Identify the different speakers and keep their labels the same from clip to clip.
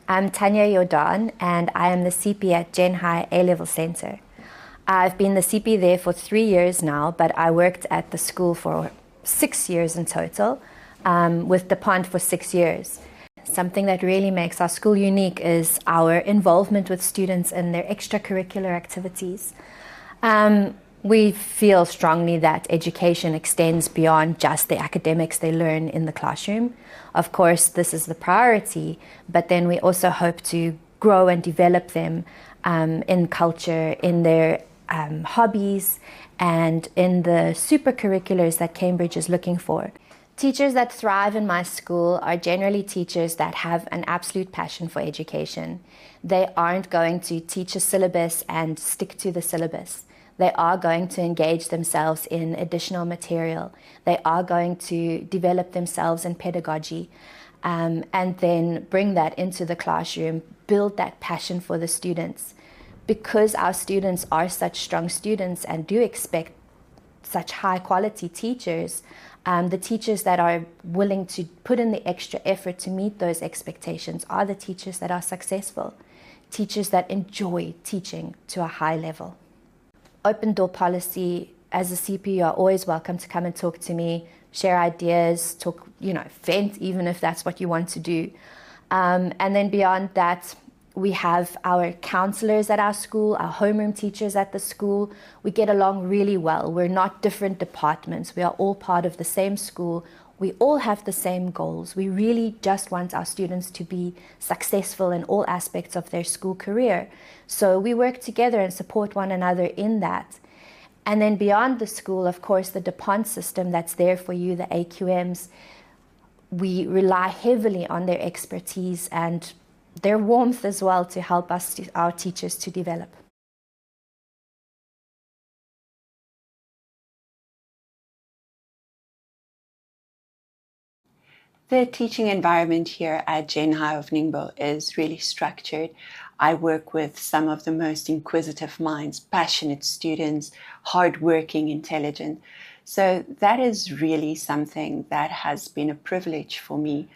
Speaker 1: I'm Tanya Jordan, and I am the CP at Zhenhai A-Level Center. I've been the CP there for 3 years now, but I worked at the school for 6 years in total, with DuPont for 6 years. Something that really makes our school unique is our involvement with students in their extracurricular activities. We feel strongly that education extends beyond just the academics they learn in the classroom. Of course, this is the priority, but then we also hope to grow and develop them in culture, in their hobbies, and in the supercurriculars that Cambridge is looking for. Teachers that thrive in my school are generally teachers that have an absolute passion for education. They aren't going to teach a syllabus and stick to the syllabus. They are going to engage themselves in additional material. They are going to develop themselves in pedagogy, and then bring that into the classroom, build that passion for the students. Because our students are such strong students and do expect such high quality teachers, the teachers that are willing to put in the extra effort to meet those expectations are the teachers that are successful, teachers that enjoy teaching to a high level. Open door policy, as a CP, you are always welcome to come and talk to me, share ideas, talk, vent, even if that's what you want to do. And then beyond that, we have our counselors at our school, our homeroom teachers at the school. We get along really well. We're not different departments. We are all part of the same school. We all have the same goals. We really just want our students to be successful in all aspects of their school career. So we work together and support one another in that. And then beyond the school, of course, the DuPont system that's there for you, the AQMs, we rely heavily on their expertise and their warmth as well to help us, our teachers, to develop.
Speaker 2: The teaching environment here at Zhenhai of Ningbo is really structured. I work with some of the most inquisitive minds, passionate students, hardworking, intelligent. So that is really something that has been a privilege for me.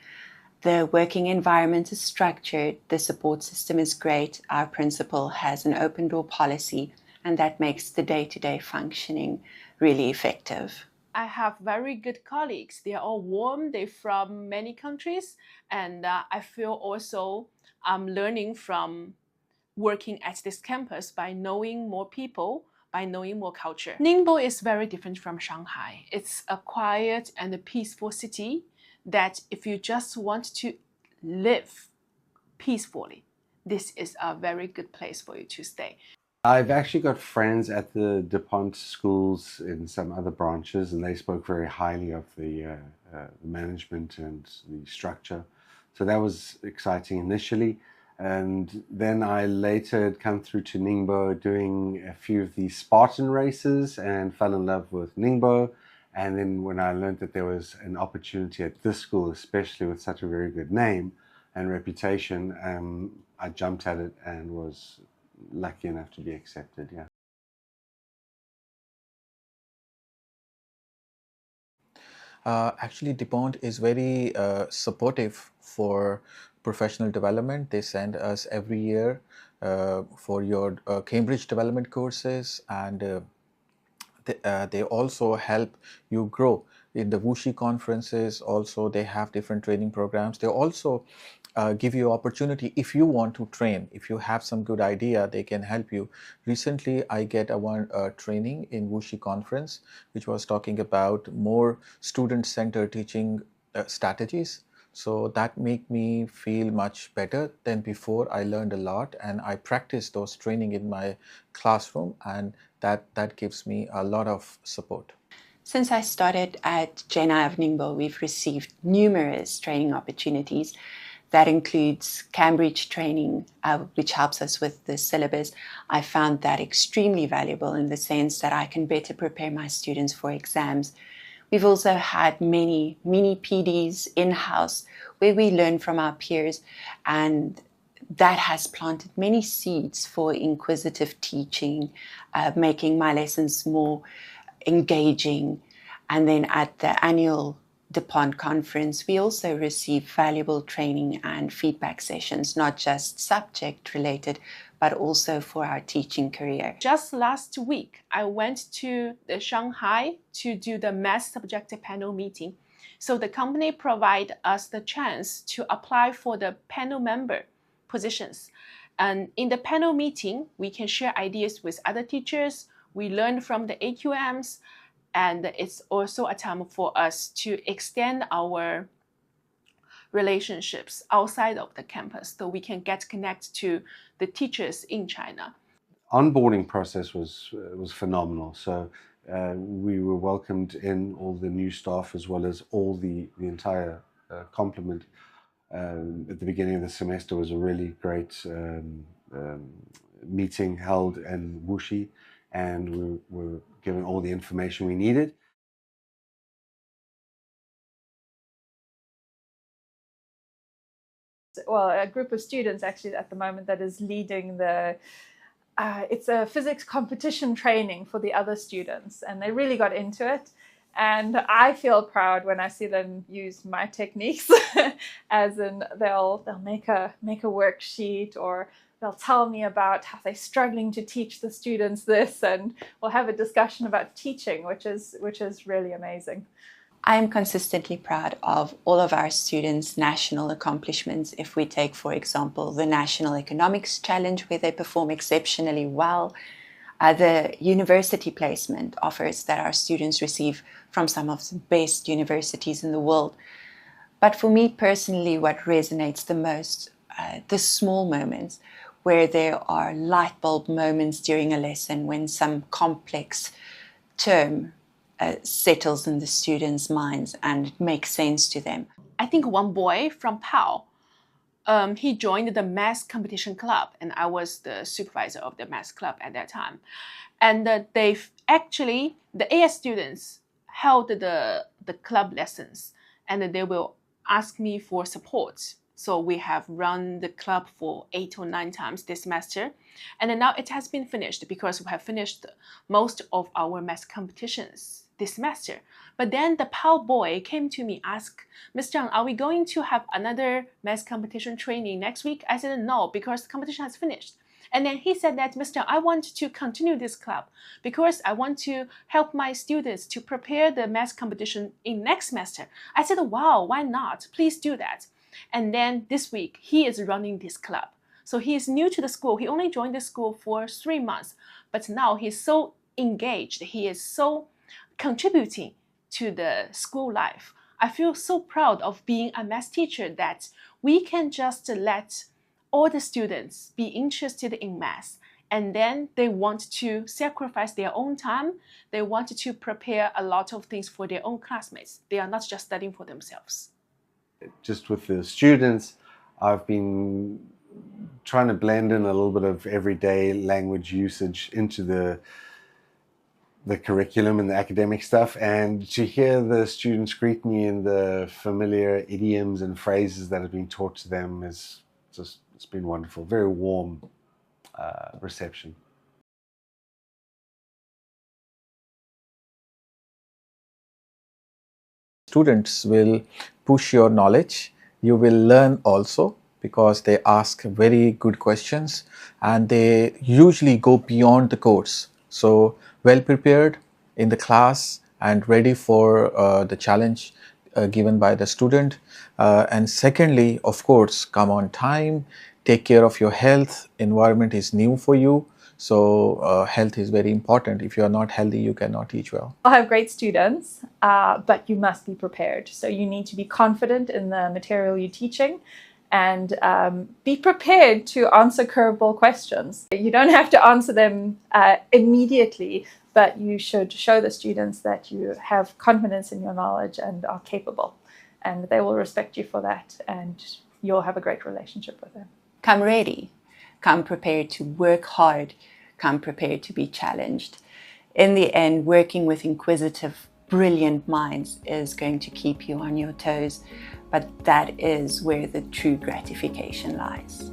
Speaker 2: The working environment is structured, the support system is great, our principal has an open door policy, and that makes the day-to-day functioning really effective.
Speaker 3: I have very good colleagues. They are all warm. They're from many countries. And I feel also I'm learning from working at this campus by knowing more people, by knowing more culture. Ningbo is very different from Shanghai. It's a quiet and a peaceful city that if you just want to live peacefully, this is a very good place for you to stay.
Speaker 4: I've actually got friends at the DuPont schools in some other branches, and they spoke very highly of the management and the structure. So that was exciting initially. And then I later had come through to Ningbo doing a few of the Spartan races and fell in love with Ningbo. And then when I learned that there was an opportunity at this school, especially with such a very good name and reputation, I jumped at it and was lucky enough to be accepted, yeah.
Speaker 5: Actually, DuPont is very supportive for professional development. They send us every year for your Cambridge development courses, and they also help you grow. In the Wuxi conferences, also they have different training programs. They also give you opportunity if you want to train. If you have some good idea, they can help you. Recently, I get a training in Wuxi conference, which was talking about more student-centered teaching strategies. So that make me feel much better than before. I learned a lot and I practice those training in my classroom, and that gives me a lot of support.
Speaker 2: Since I started at Zhenhai of Ningbo, we've received numerous training opportunities. That includes Cambridge training, which helps us with the syllabus. I found that extremely valuable in the sense that I can better prepare my students for exams. We've also had many mini PDs in-house where we learn from our peers, and that has planted many seeds for inquisitive teaching, making my lessons more engaging. And then at the annual DuPont conference, we also receive valuable training and feedback sessions, not just subject related, but also for our teaching career.
Speaker 3: Just last week, I went to the Shanghai to do the math subjective panel meeting. So the company provided us the chance to apply for the panel member positions. And in the panel meeting, we can share ideas with other teachers. We learn from the AQMs, and it's also a time for us to extend our relationships outside of the campus so we can get connected to the teachers in China.
Speaker 4: Onboarding process was phenomenal. So we were welcomed in, all the new staff as well as all the entire complement. At the beginning of the semester was a really great meeting held in Wuxi, and we were given all the information we needed.
Speaker 6: Well, a group of students actually at the moment that is leading the it's a physics competition training for the other students, and they really got into it. And I feel proud when I see them use my techniques, as in they'll make a worksheet, or they'll tell me about how they're struggling to teach the students this, and we'll have a discussion about teaching, which is really amazing.
Speaker 2: I am consistently proud of all of our students' national accomplishments. If we take, for example, the National Economics Challenge, where they perform exceptionally well, the university placement offers that our students receive from some of the best universities in the world. But for me personally, what resonates the most, the small moments where there are light bulb moments during a lesson when some complex term settles in the students' minds and makes sense to them.
Speaker 3: I think one boy from PAL, he joined the math competition club, and I was the supervisor of the math club at that time. And they've actually, the AS students held the club lessons, and they will ask me for support. So we have run the club for 8 or 9 times this semester. And then now it has been finished because we have finished most of our math competitions this semester. But then the PAL boy came to me, asked, "Ms. Zhang, are we going to have another math competition training next week?" I said, "No, because the competition has finished." And then he said that, "Mr. I want to continue this club because I want to help my students to prepare the math competition in next semester." I said, "Wow, why not? Please do that." And then this week, he is running this club. So he is new to the school. He only joined the school for 3 months, but now he's so engaged. He is so contributing to the school life. I feel so proud of being a math teacher that we can just let all the students be interested in math, and then they want to sacrifice their own time. They want to prepare a lot of things for their own classmates. They are not just studying for themselves.
Speaker 4: Just with the students, I've been trying to blend in a little bit of everyday language usage into the curriculum and the academic stuff, and to hear the students greet me in the familiar idioms and phrases that have been taught to them is just, it's been wonderful. Very warm reception.
Speaker 5: Students will push your knowledge. You will learn also because they ask very good questions and they usually go beyond the course. So well prepared in the class and ready for the challenge given by the student. And secondly, of course, come on time, take care of your health. Environment is new for you. So health is very important. If you are not healthy, you cannot teach well.
Speaker 6: I'll have great students, but you must be prepared. So you need to be confident in the material you're teaching, and be prepared to answer curveball questions. You don't have to answer them immediately, but you should show the students that you have confidence in your knowledge and are capable. And they will respect you for that, and you'll have a great relationship with them.
Speaker 2: Come ready. Come prepared to work hard. Come prepared to be challenged. In the end, working with inquisitive, brilliant minds is going to keep you on your toes, but that is where the true gratification lies.